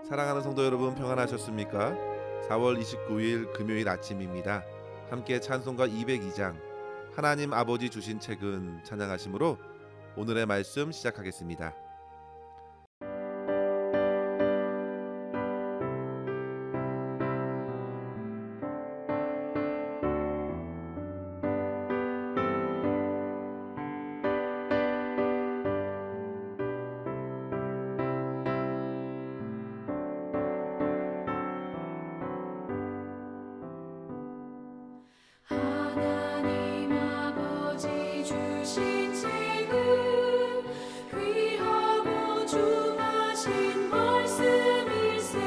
사랑하는 성도 여러분, 평안하셨습니까? 4월 29일 금요일 아침입니다. 함께 찬송가 202장 하나님 아버지 주신 책은 찬양하심으로 오늘의 말씀 시작하겠습니다. 하나님 아버지 주신 책은 귀하고 중하신 말씀일세.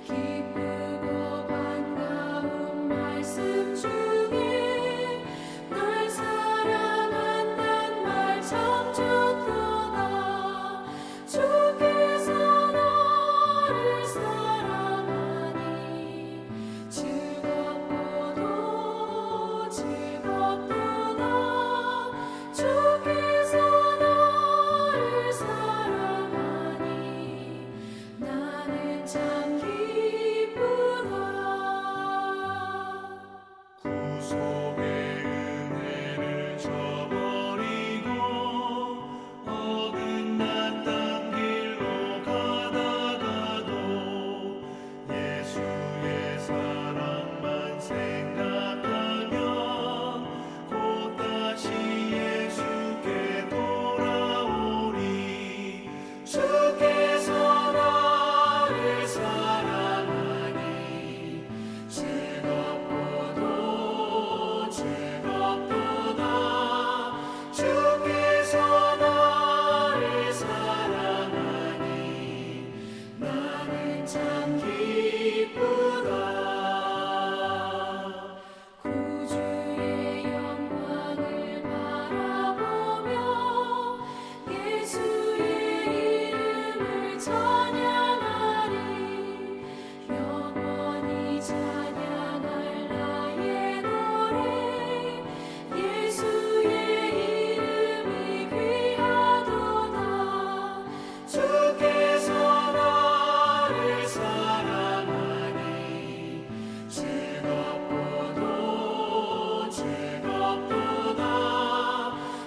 기쁘고 반가운 말씀 중에 날 사랑한단 말 참 좋도다. 주께서 나를 사랑하니 즐겁고도 즐겁도다. 주께서 나를 사랑하니 나는 참 기쁘다. 구속의 은혜를 저버리고 어긋났던 길로 가다가도 예수의 사랑만 생각하면 곧 다시 예수께 돌아오리. 주께서 나를 사랑하니 즐겁고도 즐겁도다. 주께서 나를 사랑하니 나는 참 기쁘다. 구주의 영광을 바라보며 예수의 이름을 찬양하리. 영원히 찬양할 나의 노래. 예수의 이름이 귀하도다. 주께서 나를 사랑하니 즐겁고도 즐겁도다.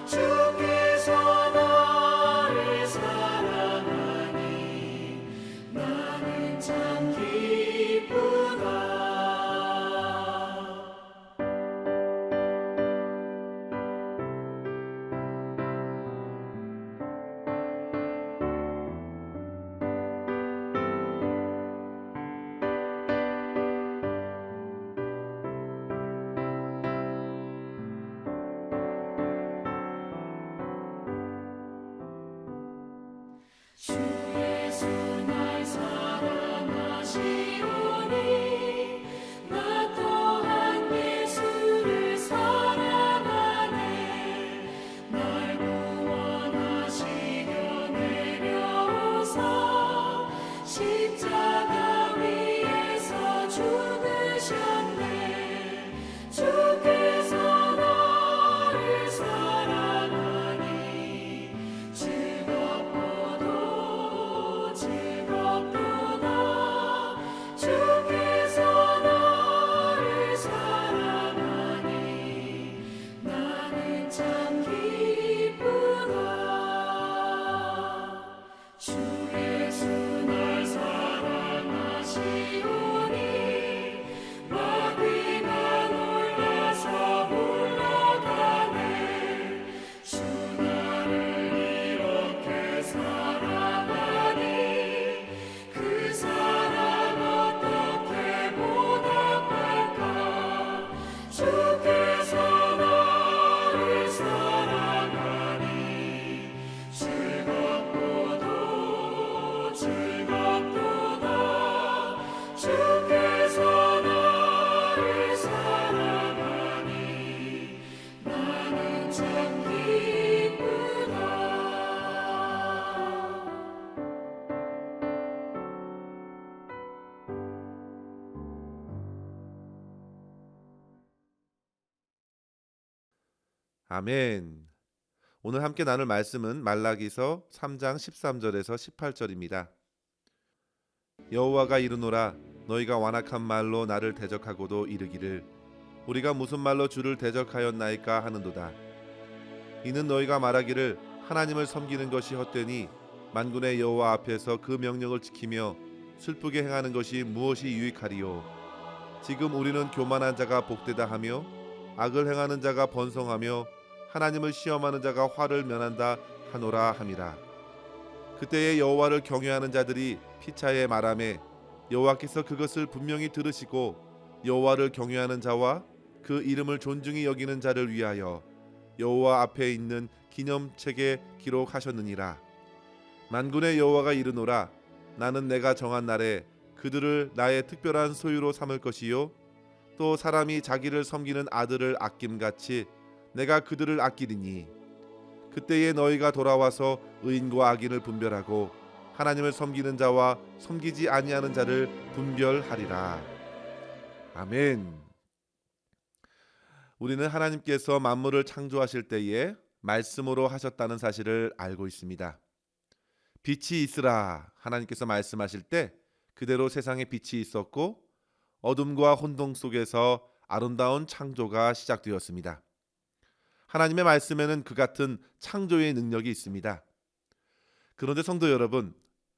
주께서 나를 사랑하니 나는 참 기쁘다. 주 예수 날 사랑하시오니 나 또한 예수를 사랑하네. 날 구원하시려 내려오사 십자가 위에서 죽으셨네. 주께서 나를 사랑하니 즐겁고도 즐겁도다. 주께서 나를 사랑하니 나는 참 기쁘다. 주 예수 날 사랑하시오니 마귀가 놀라서 물러가네. 주 나를 이렇게 사랑하니 그 사랑 어떻게 보답할까. 주께서 나를 사랑하니 즐겁고도 즐겁도다. 주께서 나를 사랑하니 나는 참 기쁘다. 아멘. 오늘 함께 나눌 말씀은 말라기서 3장 13절에서 18절입니다. 여호와가 이르노라 너희가 완악한 말로 나를 대적하고도 이르기를 우리가 무슨 말로 주를 대적하였나이까 하는도다. 이는 너희가 말하기를 하나님을 섬기는 것이 헛되니 만군의 여호와 앞에서 그 명령을 지키며 슬프게 행하는 것이 무엇이 유익하리요. 지금 우리는 교만한 자가 복되다 하며 악을 행하는 자가 번성하며 하나님을 시험하는 자가 화를 면한다 하노라 함이라. 그때에 여호와를 경외하는 자들이 피차에 말하매 여호와께서 그것을 분명히 들으시고 여호와를 경외하는 자와 그 이름을 존중히 여기는 자를 위하여 여호와 앞에 있는 기념책에 기록하셨느니라. 만군의 여호와가 이르노라 나는 내가 정한 날에 그들을 나의 특별한 소유로 삼을 것이요 또 사람이 자기를 섬기는 아들을 아낌같이 내가 그들을 아끼리니 그때에 너희가 돌아와서 의인과 악인을 분별하고 하나님을 섬기는 자와 섬기지 아니하는 자를 분별하리라. 아멘. 우리는 하나님께서 만물을 창조하실 때에 말씀으로 하셨다는 사실을 알고 있습니다. 빛이 있으라 하나님께서 말씀하실 때 그대로 세상에 빛이 있었고 어둠과 혼동 속에서 아름다운 창조가 시작되었습니다. 하나님의 말씀에는 그 같은 창조의 능력이 있습니다. 그런데 성도 여러분,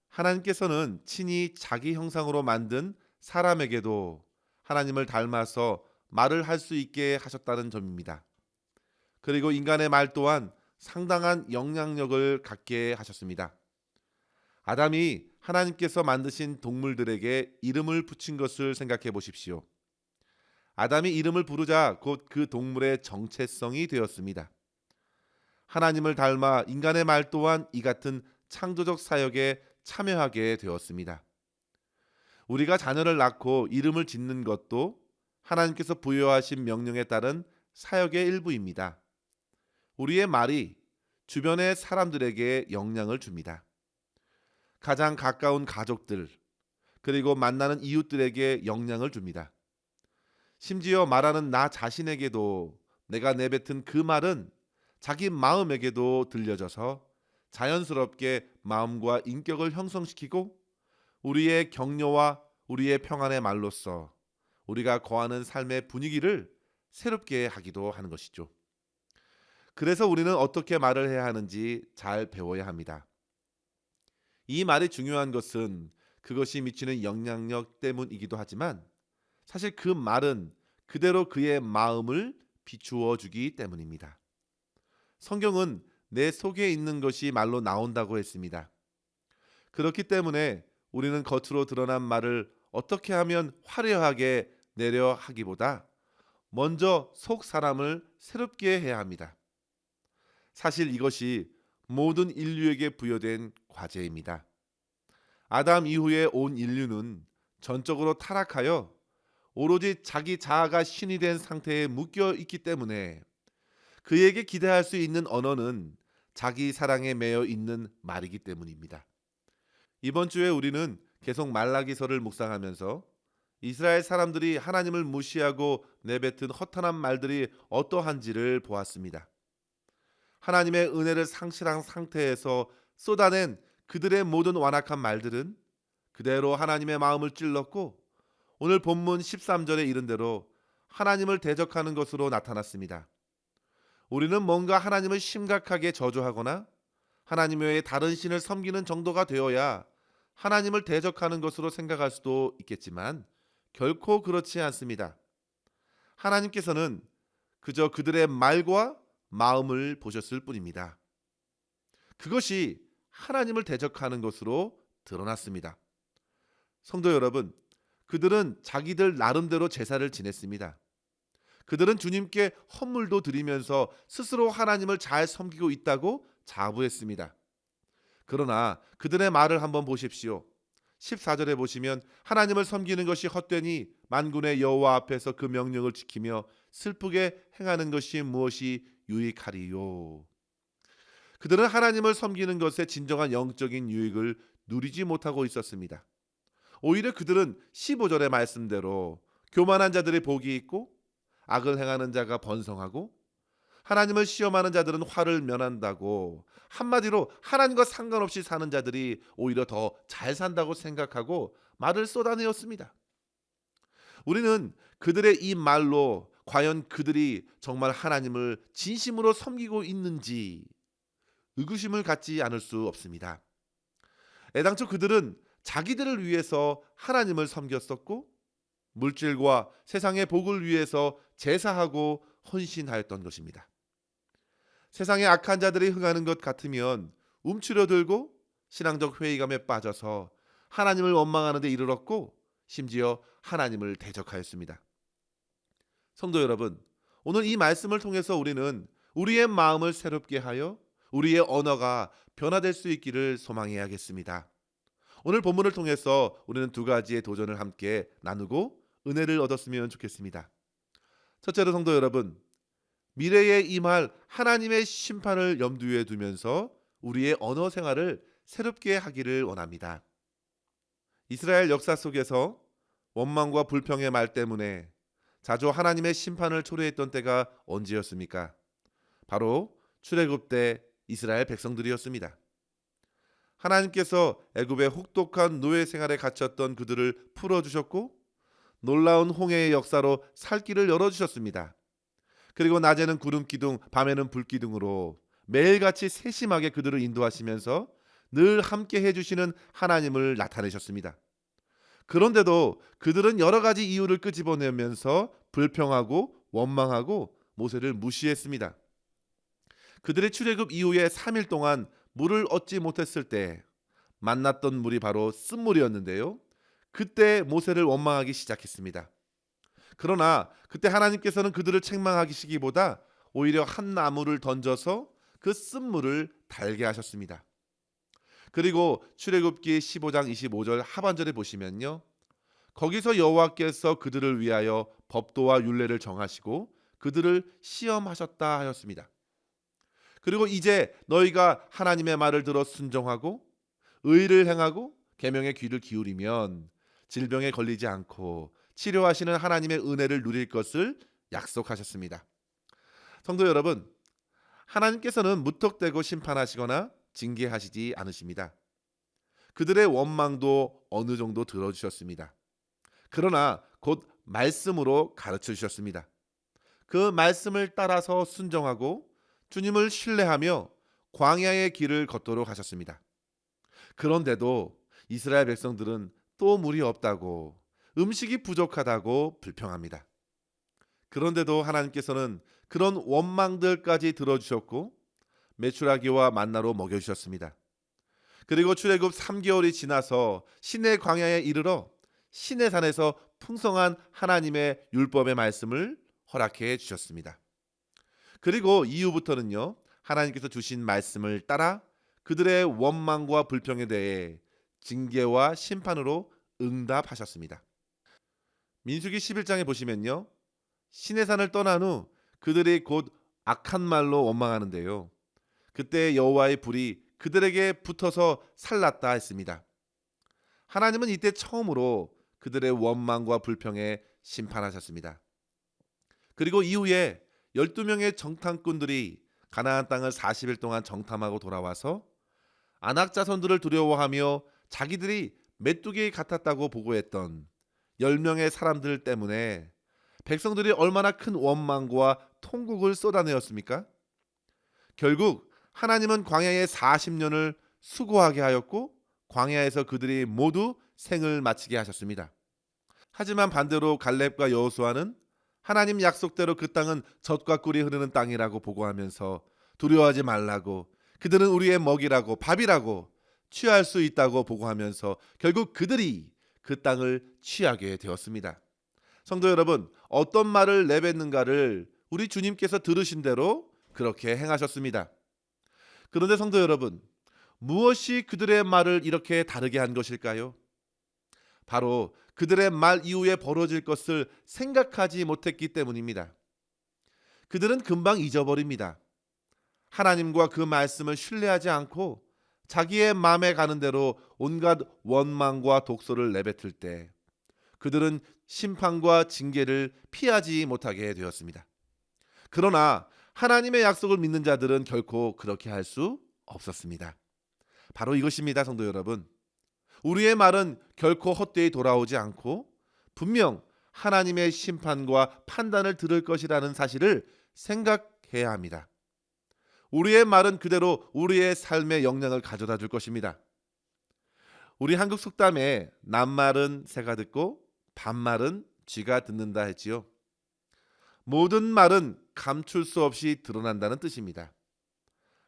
하나님께서는 친히 자기 형상으로 만든 사람에게도 하나님을 닮아서 말을 할 수 있게 하셨다는 점입니다. 그리고 인간의 말 또한 상당한 영향력을 갖게 하셨습니다. 아담이 하나님께서 만드신 동물들에게 이름을 붙인 것을 생각해 보십시오. 아담이 이름을 부르자 곧 그 동물의 정체성이 되었습니다. 하나님을 닮아 인간의 말 또한 이 같은 창조적 사역에 참여하게 되었습니다. 우리가 자녀를 낳고 이름을 짓는 것도 하나님께서 부여하신 명령에 따른 사역의 일부입니다. 우리의 말이 주변의 사람들에게 영향을 줍니다. 가장 가까운 가족들 그리고 만나는 이웃들에게 영향을 줍니다. 심지어 말하는 나 자신에게도 내가 내뱉은 그 말은 자기 마음에게도 들려져서 자연스럽게 마음과 인격을 형성시키고 우리의 격려와 우리의 평안의 말로써 우리가 거하는 삶의 분위기를 새롭게 하기도 하는 것이죠. 그래서 우리는 어떻게 말을 해야 하는지 잘 배워야 합니다. 이 말이 중요한 것은 그것이 미치는 영향력 때문이기도 하지만 사실 그 말은 그대로 그의 마음을 비추어 주기 때문입니다. 성경은 내 속에 있는 것이 말로 나온다고 했습니다. 그렇기 때문에 우리는 겉으로 드러난 말을 어떻게 하면 화려하게 내려 하기보다 먼저 속 사람을 새롭게 해야 합니다. 사실 이것이 모든 인류에게 부여된 과제입니다. 아담 이후에 온 인류는 전적으로 타락하여 오로지 자기 자아가 신이 된 상태에 묶여 있기 때문에 그에게 기대할 수 있는 언어는 자기 사랑에 매여 있는 말이기 때문입니다. 이번 주에 우리는 계속 말라기서를 묵상하면서 이스라엘 사람들이 하나님을 무시하고 내뱉은 허탄한 말들이 어떠한지를 보았습니다. 하나님의 은혜를 상실한 상태에서 쏟아낸 그들의 모든 완악한 말들은 그대로 하나님의 마음을 찔렀고 오늘 본문 13절에 이른 대로 하나님을 대적하는 것으로 나타났습니다. 우리는 뭔가 하나님을 심각하게 저주하거나 하나님 외에 다른 신을 섬기는 정도가 되어야 하나님을 대적하는 것으로 생각할 수도 있겠지만 결코 그렇지 않습니다. 하나님께서는 그저 그들의 말과 마음을 보셨을 뿐입니다. 그것이 하나님을 대적하는 것으로 드러났습니다. 성도 여러분, 그들은 자기들 나름대로 제사를 지냈습니다. 그들은 주님께 헌물도 드리면서 스스로 하나님을 잘 섬기고 있다고 자부했습니다. 그러나 그들의 말을 한번 보십시오. 14절에 보시면 하나님을 섬기는 것이 헛되니 만군의 여호와 앞에서 그 명령을 지키며 슬프게 행하는 것이 무엇이 유익하리요. 그들은 하나님을 섬기는 것에 진정한 영적인 유익을 누리지 못하고 있었습니다. 오히려 그들은 15절의 말씀대로 교만한 자들의 복이 있고 악을 행하는 자가 번성하고 하나님을 시험하는 자들은 화를 면한다고, 한마디로 하나님과 상관없이 사는 자들이 오히려 더 잘 산다고 생각하고 말을 쏟아내었습니다. 우리는 그들의 이 말로 과연 그들이 정말 하나님을 진심으로 섬기고 있는지 의구심을 갖지 않을 수 없습니다. 애당초 그들은 자기들을 위해서 하나님을 섬겼었고 물질과 세상의 복을 위해서 제사하고 헌신하였던 것입니다. 세상의 악한 자들이 흥하는 것 같으면 움츠러들고 신앙적 회의감에 빠져서 하나님을 원망하는 데 이르렀고 심지어 하나님을 대적하였습니다. 성도 여러분, 오늘 이 말씀을 통해서 우리는 우리의 마음을 새롭게 하여 우리의 언어가 변화될 수 있기를 소망해야겠습니다. 오늘 본문을 통해서 우리는 두 가지의 도전을 함께 나누고 은혜를 얻었으면 좋겠습니다. 첫째로 성도 여러분, 미래에 임할 하나님의 심판을 염두에 두면서 우리의 언어 생활을 새롭게 하기를 원합니다. 이스라엘 역사 속에서 원망과 불평의 말 때문에 자주 하나님의 심판을 초래했던 때가 언제였습니까? 바로 출애굽 때 이스라엘 백성들이었습니다. 하나님께서 애굽의 혹독한 노예 생활에 갇혔던 그들을 풀어주셨고 놀라운 홍해의 역사로 살 길을 열어주셨습니다. 그리고 낮에는 구름 기둥, 밤에는 불 기둥으로 매일같이 세심하게 그들을 인도하시면서 늘 함께 해주시는 하나님을 나타내셨습니다. 그런데도 그들은 여러 가지 이유를 끄집어내면서 불평하고 원망하고 모세를 무시했습니다. 그들의 출애굽 이후에 3일 동안 물을 얻지 못했을 때 만났던 물이 바로 쓴물이었는데요. 그때 모세를 원망하기 시작했습니다. 그러나 그때 하나님께서는 그들을 책망하시기보다 오히려 한 나무를 던져서 그 쓴물을 달게 하셨습니다. 그리고 출애굽기 15장 25절 하반절에 보시면요, 거기서 여호와께서 그들을 위하여 법도와 율례를 정하시고 그들을 시험하셨다 하였습니다. 그리고 이제 너희가 하나님의 말을 들어 순종하고 의를 행하고 계명의 귀를 기울이면 질병에 걸리지 않고 치료하시는 하나님의 은혜를 누릴 것을 약속하셨습니다. 성도 여러분, 하나님께서는 무턱대고 심판하시거나 징계하시지 않으십니다. 그들의 원망도 어느 정도 들어주셨습니다. 그러나 곧 말씀으로 가르쳐 주셨습니다. 그 말씀을 따라서 순종하고 주님을 신뢰하며 광야의 길을 걷도록 하셨습니다. 그런데도 이스라엘 백성들은 또 물이 없다고, 음식이 부족하다고 불평합니다. 그런데도 하나님께서는 그런 원망들까지 들어주셨고 메추라기와 만나로 먹여주셨습니다. 그리고 출애굽 3개월이 지나서 시내 광야에 이르러 시내산에서 풍성한 하나님의 율법의 말씀을 허락해 주셨습니다. 그리고 이후부터는요, 하나님께서 주신 말씀을 따라 그들의 원망과 불평에 대해 징계와 심판으로 응답하셨습니다. 민수기 11장에 보시면요, 시내산을 떠난 후 그들이 곧 악한 말로 원망하는데요, 그때 여호와의 불이 그들에게 붙어서 살랐다 했습니다. 하나님은 이때 처음으로 그들의 원망과 불평에 심판하셨습니다. 그리고 이후에 12명의 정탐꾼들이 가나안 땅을 40일 동안 정탐하고 돌아와서 아낙 자손들을 두려워하며 자기들이 메뚜기 같았다고 보고했던 10명의 사람들 때문에 백성들이 얼마나 큰 원망과 통곡을 쏟아내었습니까? 결국 하나님은 광야에 40년을 수고하게 하였고 광야에서 그들이 모두 생을 마치게 하셨습니다. 하지만 반대로 갈렙과 여호수아는 하나님 약속대로 그 땅은 젖과 꿀이 흐르는 땅이라고 보고하면서 두려워하지 말라고, 그들은 우리의 먹이라고 밥이라고 취할 수 있다고 보고하면서 결국 그들이 그 땅을 취하게 되었습니다. 성도 여러분, 어떤 말을 내뱉는가를 우리 주님께서 들으신 대로 그렇게 행하셨습니다. 그런데 성도 여러분, 무엇이 그들의 말을 이렇게 다르게 한 것일까요? 바로 그들의 말 이후에 벌어질 것을 생각하지 못했기 때문입니다. 그들은 금방 잊어버립니다. 하나님과 그 말씀을 신뢰하지 않고 자기의 마음에 가는 대로 온갖 원망과 독소를 내뱉을 때 그들은 심판과 징계를 피하지 못하게 되었습니다. 그러나 하나님의 약속을 믿는 자들은 결코 그렇게 할 수 없었습니다. 바로 이것입니다, 성도 여러분. 우리의 말은 결코 헛되이 돌아오지 않고 분명 하나님의 심판과 판단을 들을 것이라는 사실을 생각해야 합니다. 우리의 말은 그대로 우리의 삶에 영향을 가져다 줄 것입니다. 우리 한국 속담에 낱말은 새가 듣고 반말은 쥐가 듣는다 했지요. 모든 말은 감출 수 없이 드러난다는 뜻입니다.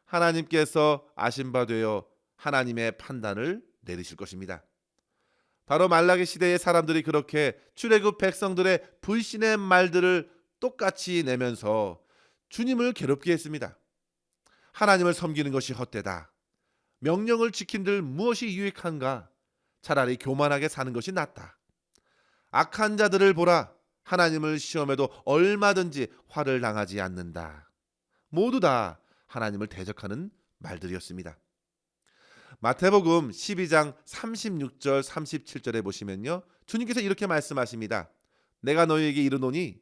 하나님께서 아신 바 되어 하나님의 판단을 내리실 것입니다. 바로 말라기 시대의 사람들이 그렇게 출애굽 백성들의 불신의 말들을 똑같이 내면서 주님을 괴롭게 했습니다. 하나님을 섬기는 것이 헛되다. 명령을 지킨들 무엇이 유익한가? 차라리 교만하게 사는 것이 낫다. 악한 자들을 보라. 하나님을 시험해도 얼마든지 화를 당하지 않는다. 모두 다 하나님을 대적하는 말들이었습니다. 마태복음 12장 36절 37절에 보시면요, 주님께서 이렇게 말씀하십니다. 내가 너희에게 이르노니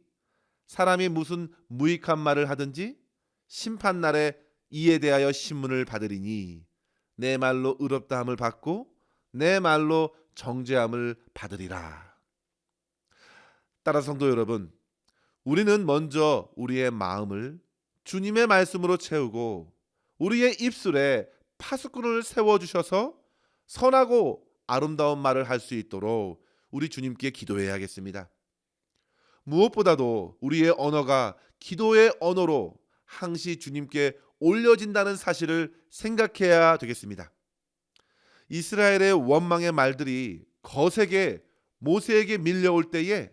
사람이 무슨 무익한 말을 하든지 심판날에 이에 대하여 신문을 받으리니 내 말로 의롭다함을 받고 내 말로 정죄함을 받으리라. 따라서 성도 여러분, 우리는 먼저 우리의 마음을 주님의 말씀으로 채우고 우리의 입술에 파수꾼을 세워주셔서 선하고 아름다운 말을 할 수 있도록 우리 주님께 기도해야겠습니다. 무엇보다도 우리의 언어가 기도의 언어로 항시 주님께 올려진다는 사실을 생각해야 되겠습니다. 이스라엘의 원망의 말들이 거세게 모세에게 밀려올 때에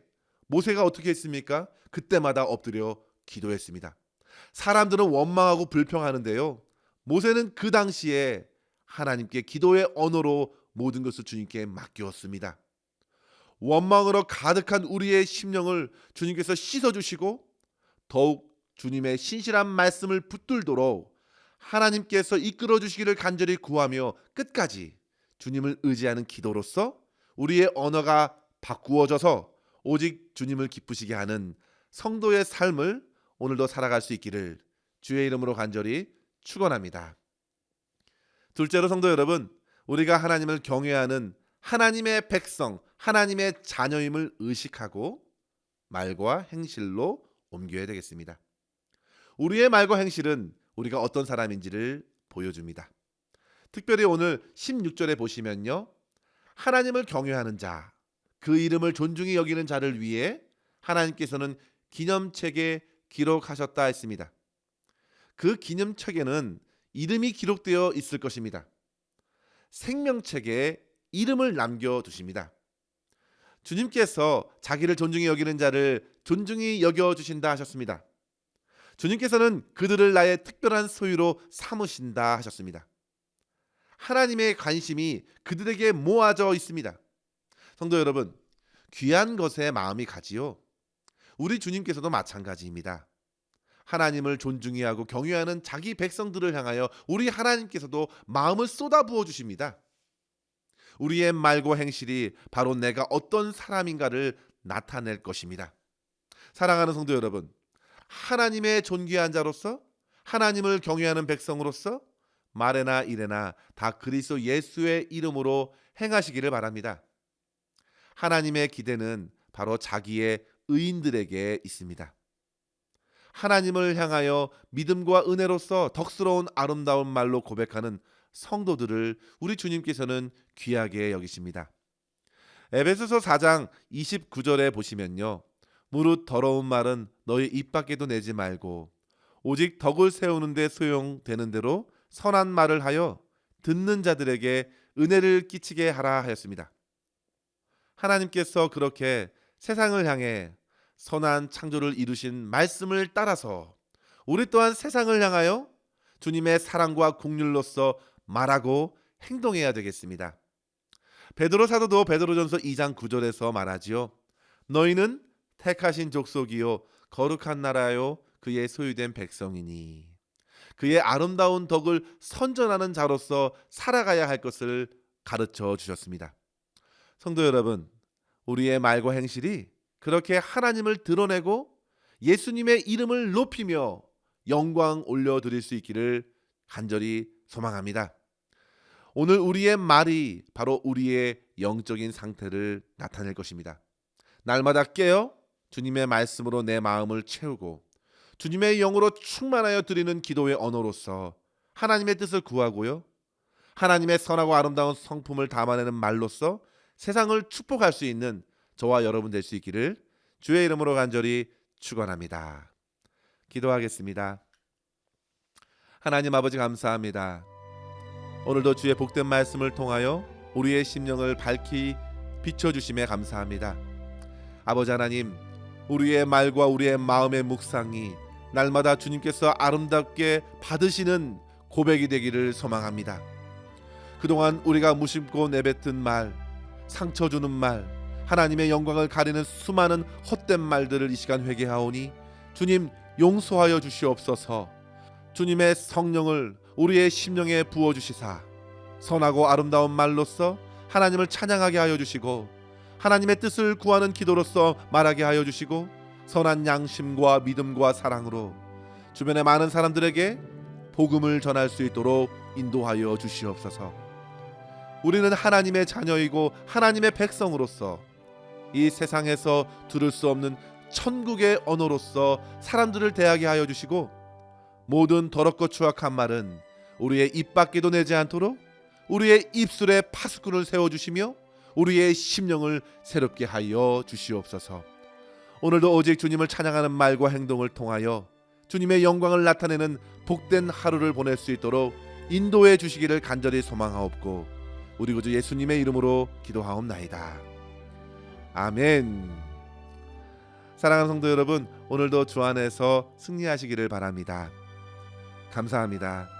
모세가 어떻게 했습니까? 그때마다 엎드려 기도했습니다. 사람들은 원망하고 불평하는데요, 모세는 그 당시에 하나님께 기도의 언어로 모든 것을 주님께 맡겼습니다. 원망으로 가득한 우리의 심령을 주님께서 씻어주시고 더욱 주님의 신실한 말씀을 붙들도록 하나님께서 이끌어 주시기를 간절히 구하며 끝까지 주님을 의지하는 기도로서 우리의 언어가 바꾸어져서 오직 주님을 기쁘시게 하는 성도의 삶을 오늘도 살아갈 수 있기를 주의 이름으로 간절히 축원합니다. 둘째로 성도 여러분, 우리가 하나님을 경외하는 하나님의 백성, 하나님의 자녀임을 의식하고 말과 행실로 옮겨야 되겠습니다. 우리의 말과 행실은 우리가 어떤 사람인지를 보여줍니다. 특별히 오늘 16절에 보시면요, 하나님을 경외하는 자, 그 이름을 존중히 여기는 자를 위해 하나님께서는 기념책에 기록하셨다 했습니다. 그 기념책에는 이름이 기록되어 있을 것입니다. 생명책에 이름을 남겨두십니다. 주님께서 자기를 존중히 여기는 자를 존중히 여겨주신다 하셨습니다. 주님께서는 그들을 나의 특별한 소유로 삼으신다 하셨습니다. 하나님의 관심이 그들에게 모아져 있습니다. 성도 여러분, 귀한 것에 마음이 가지요. 우리 주님께서도 마찬가지입니다. 하나님을 존중히 하고 경외하는 자기 백성들을 향하여 우리 하나님께서도 마음을 쏟아부어 주십니다. 우리의 말과 행실이 바로 내가 어떤 사람인가를 나타낼 것입니다. 사랑하는 성도 여러분, 하나님의 존귀한 자로서, 하나님을 경외하는 백성으로서 말에나 일에나 다 그리스도 예수의 이름으로 행하시기를 바랍니다. 하나님의 기대는 바로 자기의 의인들에게 있습니다. 하나님을 향하여 믿음과 은혜로서 덕스러운 아름다운 말로 고백하는 성도들을 우리 주님께서는 귀하게 여기십니다. 에베소서 4장 29절에 보시면요, 무릇 더러운 말은 너희 입 밖에도 내지 말고 오직 덕을 세우는 데 소용되는 대로 선한 말을 하여 듣는 자들에게 은혜를 끼치게 하라 하였습니다. 하나님께서 그렇게 세상을 향해 선한 창조를 이루신 말씀을 따라서 우리 또한 세상을 향하여 주님의 사랑과 긍휼로서 말하고 행동해야 되겠습니다. 베드로 사도도 베드로전서 2장 9절에서 말하지요. 너희는 택하신 족속이요 거룩한 나라요 그의 소유된 백성이니 그의 아름다운 덕을 선전하는 자로서 살아가야 할 것을 가르쳐 주셨습니다. 성도 여러분, 우리의 말과 행실이 그렇게 하나님을 드러내고 예수님의 이름을 높이며 영광 올려드릴 수 있기를 간절히 소망합니다. 오늘 우리의 말이 바로 우리의 영적인 상태를 나타낼 것입니다. 날마다 깨어 주님의 말씀으로 내 마음을 채우고 주님의 영으로 충만하여 드리는 기도의 언어로서 하나님의 뜻을 구하고요, 하나님의 선하고 아름다운 성품을 담아내는 말로써 세상을 축복할 수 있는 저와 여러분 될 수 있기를 주의 이름으로 간절히 축원합니다. 기도하겠습니다. 하나님 아버지 감사합니다. 오늘도 주의 복된 말씀을 통하여 우리의 심령을 밝히 비춰주심에 감사합니다. 아버지 하나님, 우리의 말과 우리의 마음의 묵상이 날마다 주님께서 아름답게 받으시는 고백이 되기를 소망합니다. 그동안 우리가 무심코 내뱉은 말, 상처 주는 말, 하나님의 영광을 가리는 수많은 헛된 말들을 이 시간 회개하오니 주님 용서하여 주시옵소서. 주님의 성령을 우리의 심령에 부어주시사 선하고 아름다운 말로써 하나님을 찬양하게 하여 주시고 하나님의 뜻을 구하는 기도로서 말하게 하여 주시고 선한 양심과 믿음과 사랑으로 주변의 많은 사람들에게 복음을 전할 수 있도록 인도하여 주시옵소서. 우리는 하나님의 자녀이고 하나님의 백성으로서 이 세상에서 들을 수 없는 천국의 언어로서 사람들을 대하게 하여 주시고 모든 더럽고 추악한 말은 우리의 입 밖에도 내지 않도록 우리의 입술에 파수꾼을 세워주시며 우리의 심령을 새롭게 하여 주시옵소서. 오늘도 오직 주님을 찬양하는 말과 행동을 통하여 주님의 영광을 나타내는 복된 하루를 보낼 수 있도록 인도해 주시기를 간절히 소망하옵고 우리 구주 예수님의 이름으로 기도하옵나이다. 아멘. 사랑하는 성도 여러분, 오늘도 주 안에서 승리하시기를 바랍니다. 감사합니다.